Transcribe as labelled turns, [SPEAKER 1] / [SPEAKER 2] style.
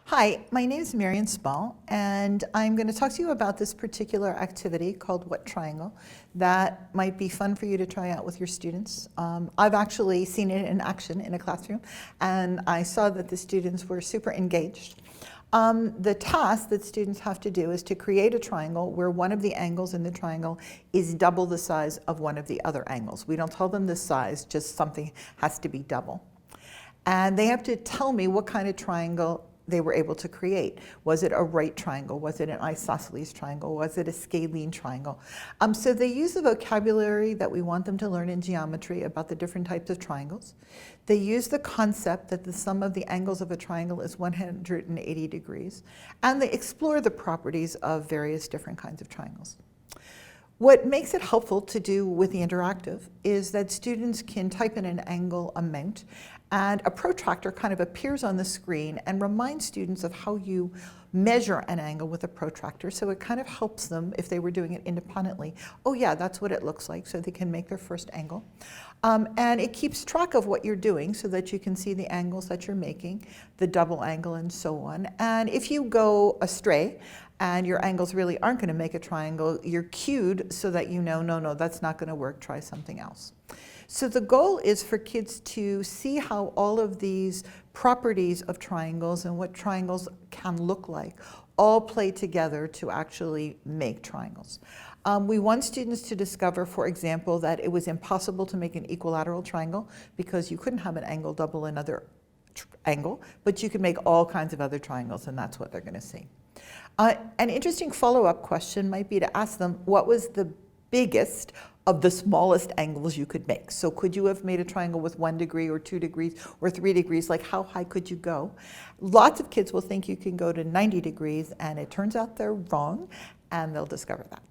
[SPEAKER 1] Hi, my name is Marian Spall, and I'm going to talk to you about this particular activity called What Triangle that might be fun for you to try out with your students. I've actually seen it in action in a classroom, and I saw that the students were super engaged. The task that students have to do is to create a triangle where one of the angles in the triangle is double the size of one of the other angles. We don't tell them the size, just something has to be double. And they have to tell me what kind of triangle they were able to create. Was it a right triangle? Was it an isosceles triangle? Was it a scalene triangle? So they use the vocabulary that we want them to learn in geometry about the different types of triangles. They use the concept that the sum of the angles of a triangle is 180 degrees. And they explore the properties of various different kinds of triangles. What makes it helpful to do with the interactive is that students can type in an angle amount, and a protractor kind of appears on the screen and reminds students of how you measure an angle with a protractor. So it kind of helps them, if they were doing it independently, oh yeah, that's what it looks like, so they can make their first angle. And it keeps track of what you're doing so that you can see the angles that you're making, the double angle and so on. And if you go astray, and your angles really aren't going to make a triangle, you're cued so that you know, no, that's not going to work, try something else. So the goal is for kids to see how all of these properties of triangles and what triangles can look like all play together to actually make triangles. We want students to discover, for example, that it was impossible to make an equilateral triangle because you couldn't have an angle double another angle, but you could make all kinds of other triangles, and that's what they're going to see. An interesting follow-up question might be to ask them, what was the biggest of the smallest angles you could make? So could you have made a triangle with 1 degree or 2 degrees or 3 degrees? Like, how high could you go? Lots of kids will think you can go to 90 degrees, and it turns out they're wrong, and they'll discover that.